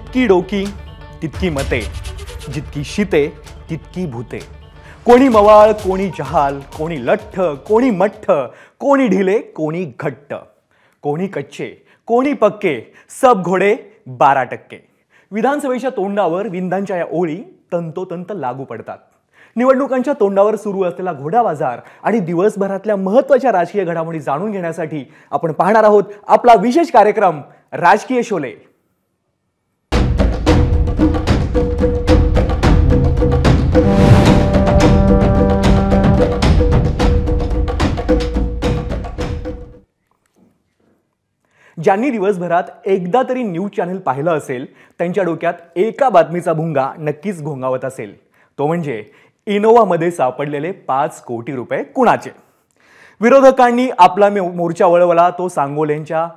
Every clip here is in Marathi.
जितकी डोकी तितकी मते, जितकी शीते तितकी भूते। कोणी मवाळ, कोणी जहाल, कोणी लठ्ठ, कोणी मठ्ठ, कोणी ढिले, कोणी घट्ट, कोणी कच्चे, कोणी पक्के, सब घोडे 12%। विधानसभेच्या तोंडावर विंदांच्या या ओळी तंतोतंत लागू पडतात। निवडणुकांच्या तोंडावर सुरू असलेला घोडा बाजार आणि दिवसभरातल्या महत्त्वाच्या राजकीय घडामोडी जाणून घेण्यासाठी आपण पाहणार आहोत आपला विशेष कार्यक्रम राजकीय शोले। ज्यांनी दिवसभरात एकदा तरी न्यूज चॅनल पाहिलं असेल त्यांच्या डोक्यात एका बातमीचा भुंगा नक्कीच घोंगावत असेल, तो म्हणजे इनोवामध्ये सापडलेले 5 कोटी रुपये कुणाचे। विरोधकांनी आपला मोर्चा वळवला तो सांगोलेंच्या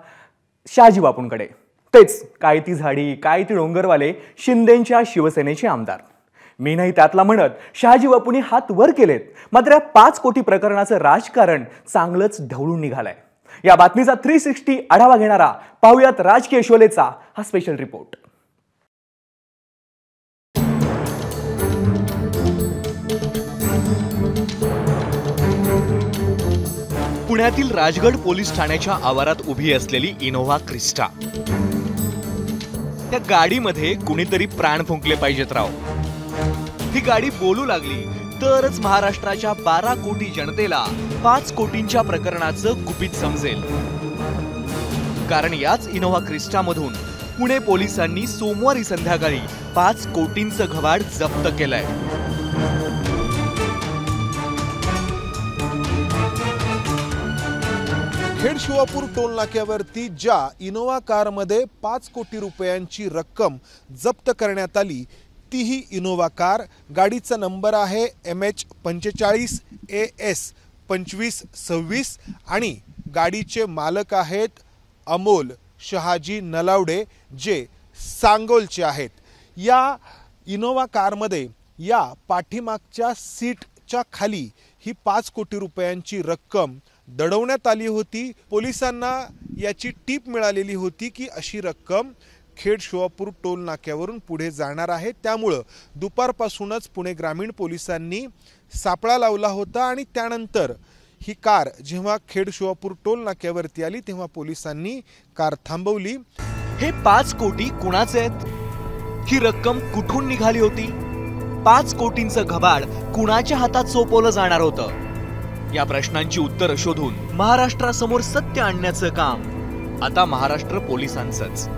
शहाजी बापूंकडे। तेच काय ती झाडी काय ती डोंगरवाले शिंदेंच्या शिवसेनेचे आमदार। मी नाही त्यातला म्हणत शहाजी बापूंनी हात वर केलेत, मात्र 5 कोटी प्रकरणाचं राजकारण चांगलंच ढवळून निघालंय। या बातमीचा 360 आढावा घेणारा पाहुयात राजकीय शोलेचा हा स्पेशल रिपोर्ट। पुण्यातील राजगड पोलीस ठाण्याच्या आवारात उभी असलेली इनोव्हा क्रिस्टा। त्या गाडीमध्ये कुणीतरी प्राण फुंकले पाहिजेत राव। ही गाडी बोलू लागली तरच महाराष्ट्राच्या 12 कोटी जनतेला 5 कोटींच्या प्रकरणाचं गुपित समजेल। कारण याच इनोव्हा क्रिस्टामधून पुणे पोलिसांनी सोमवारी संध्याकाळी 5 कोटींचं घबाड जप्त केलंय। खेड शिवापूर टोल नाक्यावरती ज्या इनोव्हा कारमध्ये 5 कोटी रुपयांची रक्कम जप्त करण्यात आली ती ही इनोव्हा कार। गाडीचा नंबर आहे MH45 AS 2526 आणि गाडीचे मालक आहेत अमोल शहाजी नलावडे जे सांगोलचे आहेत। या इनोव्हा कारमध्ये या पाठीमागच्या सीटच्या खाली ही 5 कोटी रुपयांची रक्कम दडवण्यात आली होती। पोलिसांना याची टीप मिळालेली होती की अशी रक्कम खेड शिवापूर टोल नाक्यावरून पुढे जाणार आहे, त्यामुळे दुपारपासूनच पुणे ग्रामीण पोलिसांनी सापळा लावला होता आणि त्यानंतर ही कार जेव्हा खेड शिवापूर टोल नाक्यावरती आली तेव्हा पोलिसांनी कार थांबवली। हे 5 कोटी कुणाचे आहेत? ही रक्कम कुठून निघाली होती? 5 कोटींचं घबाड कुणाच्या हातात सोपवलं जाणार होतं? या प्रश्नांची उत्तरं शोधून महाराष्ट्रासमोर सत्य आणण्याचं काम आता महाराष्ट्र पोलिसांचंच।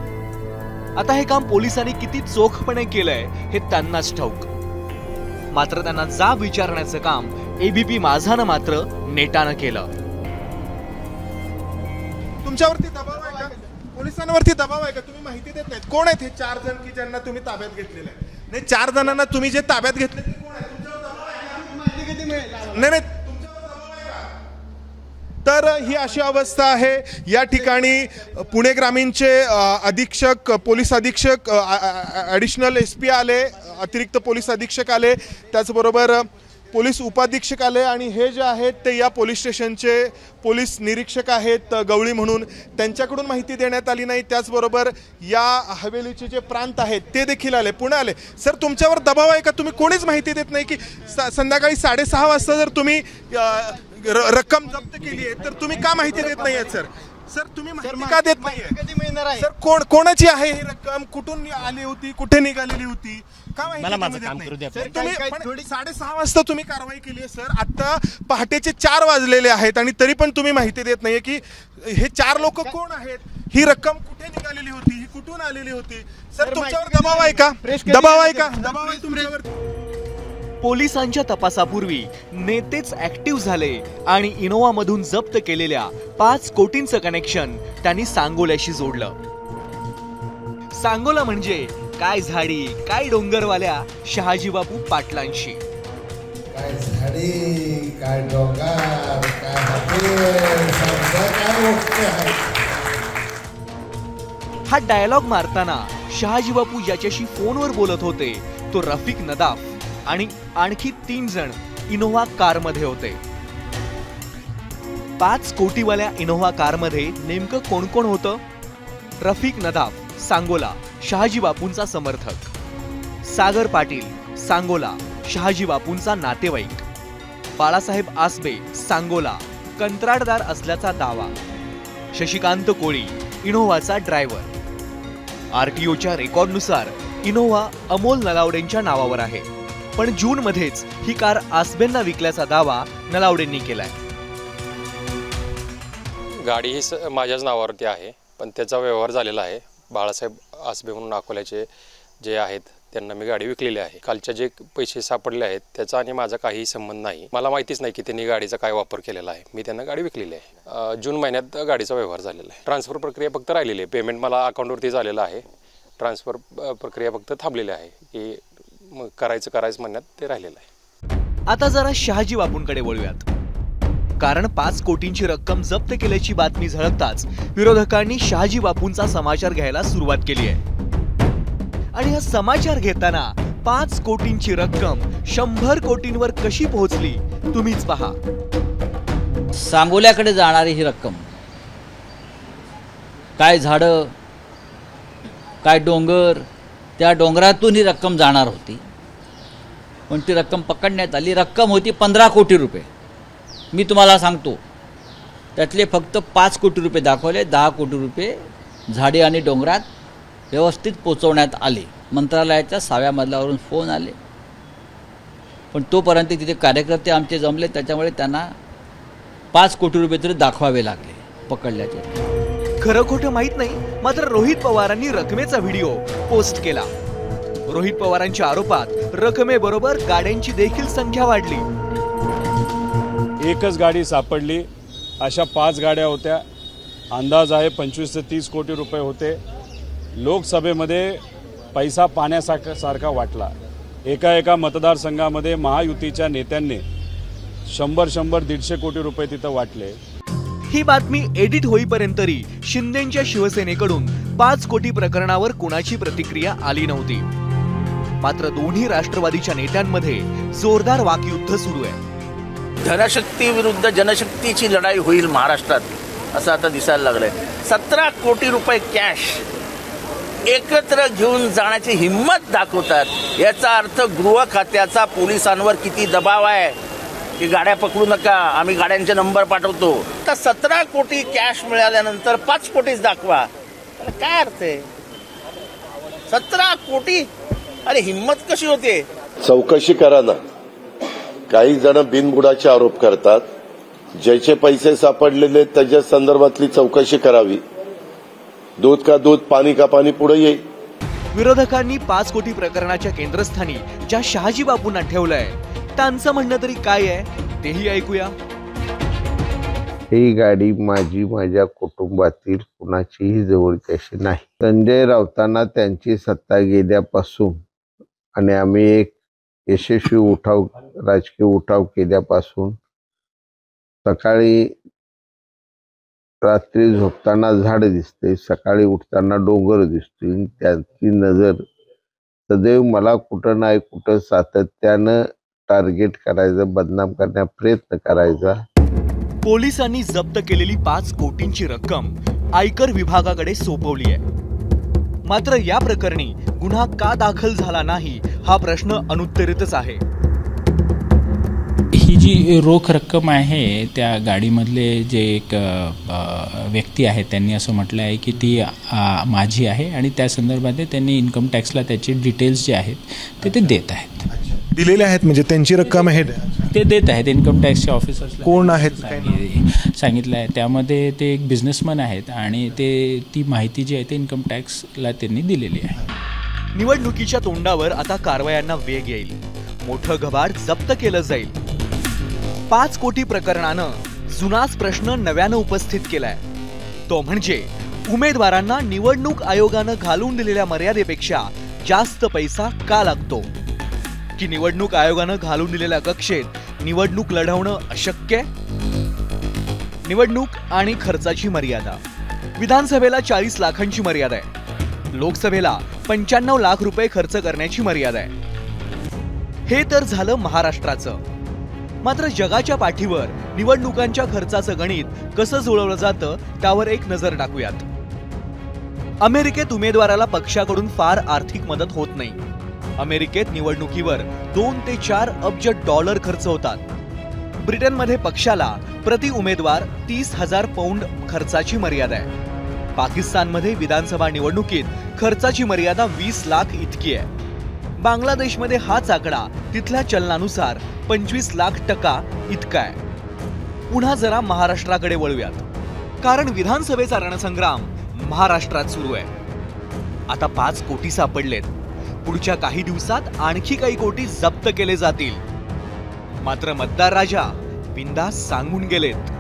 आता हे काम पोलिसांनी किती चोखपणे केलंय हे त्यांनाच ठाऊक। मात्र त्यांना जाब विचारण्याचं काम ABP माझानं मात्र नेटानं केलं। तुमच्यावरती दबाव आहे का? पोलिसांवरती दबाव आहे का? तुम्ही माहिती देत नाहीत कोण आहेत हे 4 जण की ज्यांना तुम्ही ताब्यात घेतलेलं आहे? नाही, 4 जणांना तुम्ही जे ताब्यात घेतले ते कोण आहे? तुमच्यावर दबाव आहे का? माहिती किती मिळेल? नाही, तुमच्यावर दबाव आहे का? तर ही अशी अवस्था आहे। या ठिकाणी पुणे ग्रामीणचे अधीक्षक पोलीस अधीक्षक ॲडिशनल SP आले, अतिरिक्त पोलीस अधीक्षक आले, त्याचबरोबर पोलीस उपाधीक्षक आले आणि हे जे आहेत ते या पोलीस स्टेशनचे पोलीस निरीक्षक आहेत गवळी म्हणून, त्यांच्याकडून माहिती देण्यात आली नाही। त्याचबरोबर या हवेलीचे जे प्रांत आहेत ते देखील आले, पुणे आले। सर, तुमच्यावर दबाव आहे का? तुम्ही कोणीच माहिती देत नाही की संध्याकाळी 6:30 वाजता जर तुम्ही रक्कम जप्त केली आहे तर तुम्ही का माहिती देत नाही आहेत? सर तुम्ही माहिती का देत नाही? सर कोणाची आहे ही रक्कम? कुठून आली होती? कुठे निघालेली होती? का माहिती तुम्ही 6:30 वाजता तुम्ही कारवाई केली आहे सर। आता पहाटेचे 4 वाजलेले आहेत आणि तरी पण तुम्ही माहिती देत नाहीये की हे 4 लोक कोण आहेत, ही रक्कम कुठे निघालेली होती, ही कुठून आलेली होती? सर, तुमच्यावर दबाव आहे का? दबाव आहे का? दबाव आहे तुमच्यावर? पोलिसांच्या तपासापूर्वी नेतेच ऍक्टिव्ह झाले आणि इनोव्हा मधून जप्त केलेल्या 5 कोटींचं कनेक्शन त्यांनी सांगोल्याशी जोडलं। सांगोला म्हणजे काय झाडी काय डोंगरवाल्या शहाजी बापू पाटलांशी। काय झाडी काय डोंगर काय हा डायलॉग मारताना शहाजी बापू ज्याच्याशी फोनवर बोलत होते तो रफिक नदाफ आणि आणखी 3 जण इनोव्हा कारमध्ये होते। 5 कोटीवाल्या इनोव्हा कारमध्ये नेमकं कोण कोण होतं? रफिक नदाफ सांगोला शहाजी बापूंचा समर्थक, सागर पाटील सांगोला शहाजी बापूंचा नातेवाईक, बाळासाहेब आसबे सांगोला कंत्राटदार असल्याचा दावा, शशिकांत कोळी इनोव्हाचा ड्रायव्हर. आरटीओच्या रेकॉर्डनुसार इनोव्हा अमोल नलावडेंच्या नावावर आहे, पण जून मध्येच ही कार आसबेंना विकल्याचा दावा नलावडेंनी केलाय. गाडी ही माझ्याच नावावरती आहे, पण त्याचा व्यवहार झालेला आहे. बाळासाहेब आसबे म्हणून अकोल्याचे जे आहेत त्यांना मी गाडी विकलेली आहे. कालच्या जे पैसे सापडले आहेत त्याचा आणि माझा काहीही संबंध नाही. मला माहितीच नाही की त्यांनी गाडीचा काय वापर केलेला आहे. मी त्यांना गाडी विकलेली आहे. जून महिन्यात गाडीचा व्यवहार झालेला आहे. ट्रान्सफर प्रक्रिया फक्त राहिलेली आहे. पेमेंट मला अकाउंटवरती झालेलं आहे. ट्रान्सफर प्रक्रिया फक्त थांबलेली आहे की मग करायचं म्हणण्यात ते राहिलेलं आहे. आता जरा शहाजी बापूंकडे वळूयात, कारण 5 कोटींची रक्कम जप्त केल्याची बातमी झळकताच विरोधकांनी शहाजी बापूंचा समाचार घ्यायला सुरुवात केली आहे. आणि हा समाचार घेताना 5 कोटींची रक्कम 100 कोटींवर कशी पोहोचली तुम्हीच पहा. सांगोल्याकडे जाणारी ही रक्कम, काय झाडं, काय डोंगर, त्या डोंगरातून ही रक्कम जाणार होती. पण ती रक्कम पकडण्यात आली. रक्कम होती 15 कोटी रुपये. मी तुम्हाला सांगतो, त्यातले फक्त 5 कोटी रुपये दाखवले. 10 कोटी रुपये झाडे आणि डोंगरात व्यवस्थित पोचवण्यात आले. मंत्रालयाच्या 6व्या मजल्यावरून फोन आले, पण तोपर्यंत तिथे कार्यकर्ते आमचे जमले, त्याच्यामुळे त्यांना 5 कोटी रुपये तरी दाखवावे लागले पकडल्याचे. खरं खोटं माहित नाही, मात्र रोहित पवारांनी रकमेचा व्हिडिओ पोस्ट केला. रोहित पवारांच्या आरोपात रकमेबरोबर गाड्यांची देखील संख्या वाढली. एकच गाडी सापडली, अशा 5 गाड्या होत्या. अंदाज आहे 25 ते 30 कोटी रुपये होते. लोकसभेमध्ये पैसा पाण्यासारखा वाटला. एका मतदारसंघामध्ये महायुतीच्या नेत्यांनी 100-150 कोटी रुपये तिथं वाटले. ही बातमी एडिट होईपर्यंतही शिंदेच्या शिवसेनेकडून 5 कोटी प्रकरणावर कुणाची प्रतिक्रिया आली नव्हती. मात्र दोन्ही राष्ट्रवादीच्या नेत्यांमध्ये जोरदार वाकयुद्ध सुरू आहे. धनशक्ती विरुद्ध जनशक्तीची लढाई होईल महाराष्ट्रात, असं आता दिसायला लागलंय. 17 कोटी रुपये कॅश एकत्र घेऊन जाण्याची हिंमत दाखवतात. याचा अर्थ गृह खात्याचा पोलिसांवर किती दबाव आहे की गाड्या पकडू नका, आम्ही गाड्यांचे नंबर पाठवतो. तर 17 कोटी कॅश मिळाल्यानंतर 5 कोटीच दाखवा, काय अर्थ आहे? 17 कोटी, अरे हिंमत कशी होते? चौकशी करा ना. काही जण बिनबुडाचे आरोप करतात. ज्याचे पैसे सापडलेले त्याच्या संदर्भातली चौकशी करावी. दूध का दूध, पाणी का पाणी पुढे येईल. विरोधकांनी 5 कोटी प्रकरणाच्या केंद्रस्थानी ज्या शहाजी बापूंना ठेवलंय त्यांचं म्हणणं तरी काय आहे तेही ऐकूया. ही गाडी माझ्या कुटुंबातील कुणाचीही जवळची अशी नाही. संजय राऊतांना त्यांची सत्ता गेल्यापासून आणि आम्ही एक यशस्वी राजकीय उठाव केल्यापासून सकाळी रात्री झोपताना झाड दिसते, सकाळी उठताना डोंगर दिसतील. त्याची नजर सदैव मला कुठं नाही कुठं सातत्यानं टार्गेट करायचं, बदनाम करण्याचा प्रयत्न करायचा. पोलिसांनी जप्त केलेली 5 कोटींची रक्कम आयकर विभागाकडे सोपवली आहे. मात्र या प्रकरणी गुन्हा का दाखल झाला नाही हा प्रश्न अनुत्तरितच आहे. ही जी रोख रक्कम आहे त्या गाडीमधले जे एक व्यक्ती आहेत त्यांनी असं म्हटलं आहे की ती माझी आहे आणि त्या संदर्भात त्यांनी इन्कम टॅक्सला त्याचे डिटेल्स जे आहेत ते देत आहेत. दिलेले आहेत म्हणजे त्यांची रक्कम आहे ते देत आहेत इन्कम टॅक्सच्या ऑफिसर्सला. कोण आहेत सांगितलं आहे. त्यामध्ये ते एक बिझनेसमॅन आहेत आणि ती माहिती जी आहे ते इन्कम टॅक्सला त्यांनी दिलेली आहे. निवडणुकीच्या तोंडावर आता कारवायांना वेग येईल. मोठं घबाड जप्त केलं जाईल. 5 कोटी प्रकरणानं जुनाच प्रश्न नव्यानं उपस्थित केलाय. तो म्हणजे उमेदवारांना निवडणूक आयोगानं घालून दिलेल्या मर्यादेपेक्षा जास्त पैसा का लागतो? की निवडणूक आयोगानं घालून दिलेल्या कक्षेत निवडणूक लढवणं अशक्य? निवडणूक आणि खर्चाची मर्यादा. विधानसभेला 40 लाखांची मर्यादा आहे. लोकसभेला 95 लाख रुपये खर्च करण्याची मर्यादा आहे. हे तर झालं महाराष्ट्राचं. मात्र जगाच्या पाठीवर निवडणुकांच्या खर्चाचं गणित कसं जुळवलं जातं त्यावर एक नजर टाकूयात. अमेरिकेत उमेदवाराला पक्षाकडून फार आर्थिक मदत होत नाही. अमेरिकेत निवडणुकीवर 2 ते 4 अब्ज डॉलर खर्च होतात. ब्रिटनमध्ये पक्षाला प्रति उमेदवार 30,000 पौंड खर्चाची मर्यादा आहे. पाकिस्तानमध्ये विधानसभा निवडणुकीत खर्चाची मर्यादा 20 लाख इतकी आहे. बांगलादेशमध्ये हाच आकडा तिथल्या चलनानुसार 25 लाख टका इतका आहे. पुन्हा जरा महाराष्ट्राकडे वळूयात, कारण विधानसभेचा रणसंग्राम महाराष्ट्रात सुरू आहे. आता 5 कोटी सापडलेत. पुढच्या काही दिवसात आणखी काही कोटी जप्त केले जातील. मात्र मतदार राजा बिंदास सांगून गेलेत,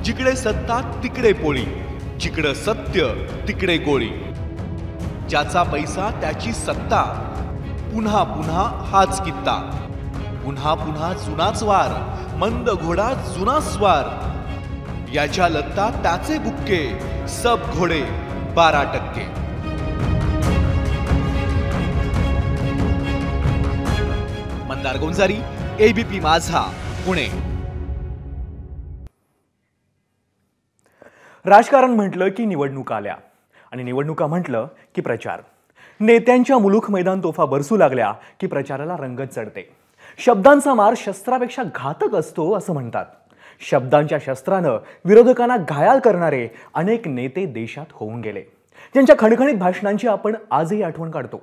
जिकडे सत्ता तिकडे पोळी, जिकडे सत्य तिकडे गोळी. ज्याचा पैसा त्याची सत्ता, पुन्हा पुन्हा हाच कित्ता. पुन्हा पुन्हा जुनाच वार, मंद घोडा जुना स्वार. याच्या लत्ता त्याचे बुक्के, सब घोडे 12%. मंदार गोंजारी, एबीपी माझा, पुणे. राजकारण म्हटलं की निवडणुका आल्या, आणि निवडणुका म्हटलं की प्रचार. नेत्यांच्या मुलूख मैदान तोफा बरसू लागल्या की प्रचाराला रंगत चढते. शब्दांचा मार शस्त्रापेक्षा घातक असतो असं म्हणतात. शब्दांच्या शस्त्रानं विरोधकांना घायाळ करणारे अनेक नेते देशात होऊन गेले, ज्यांच्या खणखणीत भाषणांची आपण आजही आठवण काढतो.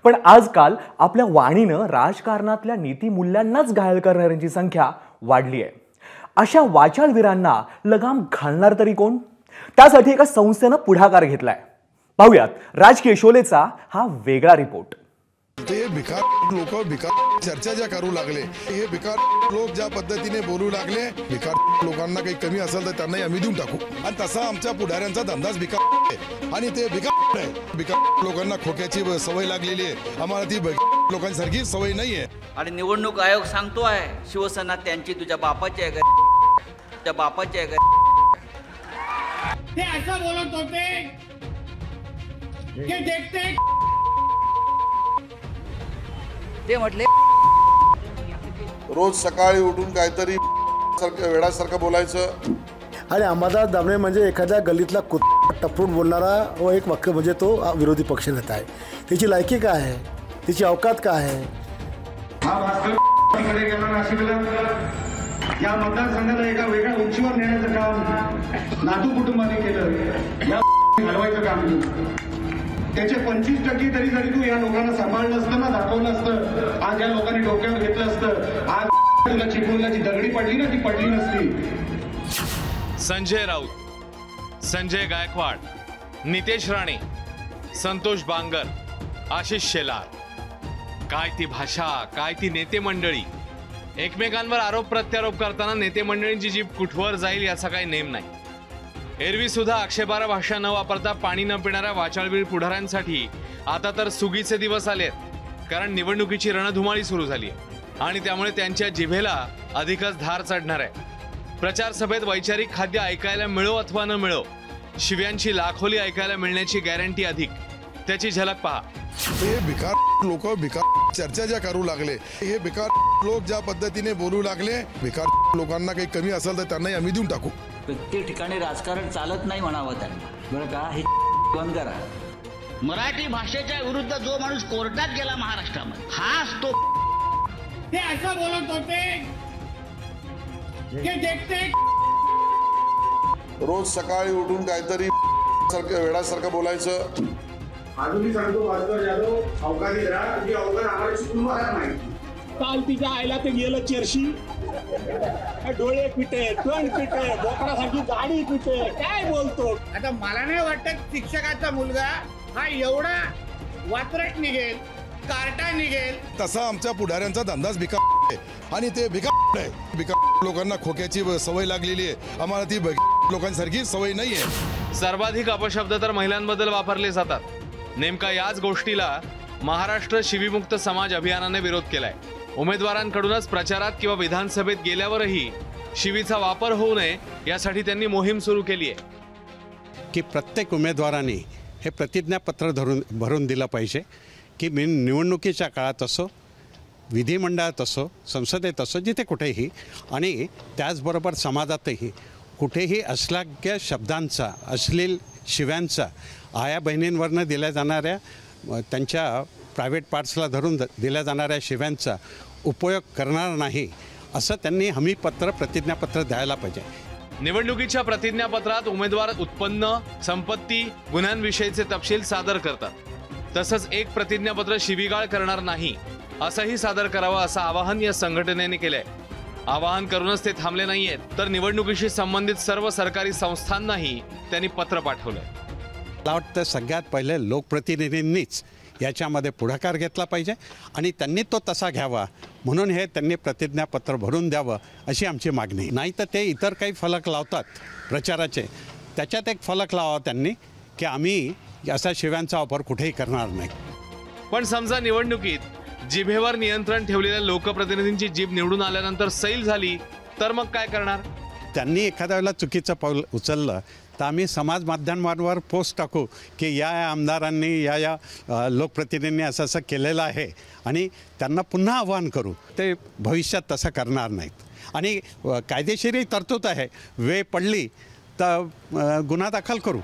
पण आजकाल आपल्या वाणीनं राजकारणातल्या नीतिमूल्यांनाच घायाळ करणाऱ्यांची संख्या वाढली आहे. अशा वाचाळवीरांना लगाम घालणार तरी कोण? त्यासाठी एका संस्थेनं पुढाकार घेतलाय. पाहूयात राजकीय शोलेचा हा वेगळा रिपोर्ट. ते भिकार लोक भिकार चर्चा ज्या करू लागले, हे भिकार लोक ज्या पद्धतीने बोलू लागले, भिकार लोकांना काही कमी असेल तर त्यांनाही आम्ही देऊन टाकू. आणि तसा आमच्या पुढाऱ्यांचा धंदाच भिकार आहे. आणि ते भिकार आहे. भिकार लोकांना खोक्याची सवय लागलेली आहे. आम्हाला ती लोकांसारखी सवय नाही आहे. आणि निवडणूक आयोग सांगतो आहे, शिवसेना त्यांची तुझ्या बापाची आहे का, तुझ्या बापाची आहे का. ते असं बोलत होते की देखते, ते म्हटले रोज सकाळी उठून काहीतरी वेडासारखं बोलायचं. आणि अंबादास दानवे म्हणजे एखाद्या गल्लीतला टपरून बोलणारा व एक वाक्य म्हणजे तो विरोधी पक्षनेता आहे. त्याची लायकी काय आहे, त्याची अवकात काय आहे. हा भास्कर तिकडे गेला नाशिकला, या मतदारसंघाला एका वेगळ्या उंचीवर नेण्याचं काम नातू कुटुंबाने केलं. या घडवायचं काम केलं. त्याचे 25% तरी जरी तू या लोकांना सांभाळलं असतं ना, दाखवलं असतं, आज या लोकांनी डोक्यावर घेतलं असतं, आज तुला चिपळूणची दगडी पडली ना, ती पडली नसती. संजय राऊत, संजय गायकवाड, नितेश राणे, संतोष बांगर, आशिष शेलार, काय ती भाषा, काय ती नेते मंडळी. एकमेकांवर आरोप प्रत्यारोप करताना नेते मंडळींची जीभ कुठवर जाईल याचा काही नेम नाही. एरवी सुद्धा आक्षेपार्ह भाषा न वापरता पाणी न पिणाऱ्या वाचाळवीर पुढाऱ्यांसाठी आता तर सुगीचे दिवस आलेत, कारण निवडणुकीची रणधुमाळी सुरू झाली आहे आणि त्यामुळे त्यांच्या जिभेला अधिकच धार चढणार आहे. प्रचार सभेत वैचारिक खाद्य ऐकायला मिळो अथवा न मिळो, शिव्यांची लाखोली ऐकायला मिळण्याची गॅरंटी अधिक. त्याची झलक पहा. हे भिकार लोक भिकार चर्चा ज्या करू लागले, हे भिकार लोक ज्या पद्धतीने बोलू लागले, भिकार लोकांना काही कमी असेल तर त्यांनाही आम्ही देऊन टाकू. प्रत्येक ठिकाणी राजकारण चालत नाही म्हणावं त्यांना, बरं का. हे बंद करा. मराठी भाषेच्या विरुद्ध जो माणूस कोर्टात गेला महाराष्ट्रामध्ये, हाच तो. ते असं बोलत होते की देखते, रोज सकाळी उठून काहीतरी वेडासारखं बोलायचं. अजूनही सांगतो भास्कर जाधव, अवकाळी राहा, तुझी अवकाळ आम्हाला चुकून राहणार नाही. काल तिच्या आईला ते गेलं चेरशी, डोळे पिटे, तोंड पिटे, बोकडासारखी गाडी पिटे, काय बोलतो. आता मला नाही वाटत शिक्षकाचा मुलगा हा एवढा वात्रट निघेल, कार्टा निघेल. तसा आमच्या पुढाऱ्यांचा धंदाच भिकार आहे. आणि ते भिकार आहे. भिकार लोकांना खोक्याची सवय लागलेली आहे. आम्हाला ती लोकांसारखी सवय नाही आहे. सर्वाधिक अपशब्द तर महिलांबद्दल वापरले जातात. नेमका याच गोष्टीला महाराष्ट्र शिवीमुक्त समाज अभियानाने विरोध केलाय. उमेदवारांकडूनच प्रचारात किंवा विधानसभेत गेल्यावरही शिवीचा वापर होऊ नये यासाठी त्यांनी मोहीम सुरू केली आहे की प्रत्येक उमेदवाराने हे प्रतिज्ञापत्र भरून दिलं पाहिजे की मी निवडणुकीच्या काळात असो, विधिमंडळात असो, संसदेत असो, जिथे कुठेही, आणि त्याचबरोबर समाजातही कुठेही अश्लाघ्य शब्दांचा, अश्लील शिव्यांचा, आया बहिणींवरनं दिल्या जाणाऱ्या त्यांच्या प्रायव्हेट पार्ट्सला धरून दिल्या जाणाऱ्या शिव्यांचा उपयोग करणार नाही, असं त्यांनी हमीपत्र, प्रतिज्ञापत्र द्यायला पाहिजे. निवडणुकीच्या प्रतिज्ञापत्रात उमेदवार उत्पन्न, संपत्ती, गुन्ह्यांविषयीचे तपशील सादर करतात. तसंच एक प्रतिज्ञापत्र शिवीगाळ करणार नाही असंही सादर करावं असं आवाहन या संघटनेने केलंय. आवाहन करूनच ते थांबले नाहीयेत, तर निवडणुकीशी संबंधित सर्व सरकारी संस्थांनाही त्यांनी पत्र पाठवलंय. मला वाटतं सगळ्यात पहिले लोकप्रतिनिधींनीच याच्यामध्ये पुढाकार घेतला पाहिजे आणि त्यांनी तो तसा घ्यावा, म्हणून हे त्यांनी प्रतिज्ञापत्र भरून द्यावं अशी आमची मागणी. नाही तर ते इतर काही फलक लावतात प्रचाराचे, त्याच्यात एक फलक लावा त्यांनी की आम्ही असा शिव्यांचा वापर कुठेही करणार नाही. पण समजा निवडणुकीत जिभेवर नियंत्रण ठेवलेल्या लोकप्रतिनिधींची जीभ निवडून आल्यानंतर सैल झाली तर मग काय करणार? त्यांनी एखाद्या वेळेला चुकीचं पाऊल उचललं तर आम्ही समाज माध्यमांवर पोस्ट टाकू की या आमदारांनी, या लोकप्रतिनिधींनी असं केलेलं आहे आणि त्यांना पुन्हा आवाहन करू. ते भविष्यात तसं करणार नाहीत आणि कायदेशीरही तरतूद आहे, वेळ पडली तर गुन्हा दाखल करू.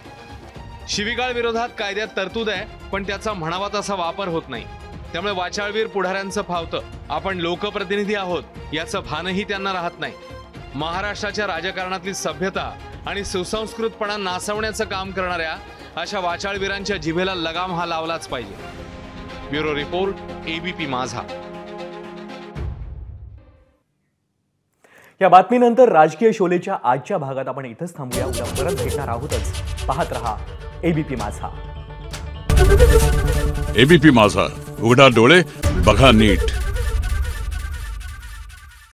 शिवीगाळ विरोधात कायद्यात तरतूद आहे, पण त्याचा म्हणावा तसा वापर होत नाही. त्यामुळे वाचाळवीर पुढाऱ्यांचं फावतं. आपण लोकप्रतिनिधी आहोत याचं भानही त्यांना राहत नाही. महाराष्ट्राच्या राजकारणातली सभ्यता आणि सुसंस्कृतपणा नासवण्याचं काम करणाऱ्या अशा वाचाळवीरांच्या जिभेला लगाम हा लावलाच पाहिजे. ब्युरो रिपोर्ट, ABP माझा. या बातमीनंतर राजकीय शोलेच्या आजच्या भागात आपण इथंच थांबूया. उद्या परत भेटणार आहोतच. पाहत रहा ABP माझा. ABP माझा, उघडा डोळे बघा नीट.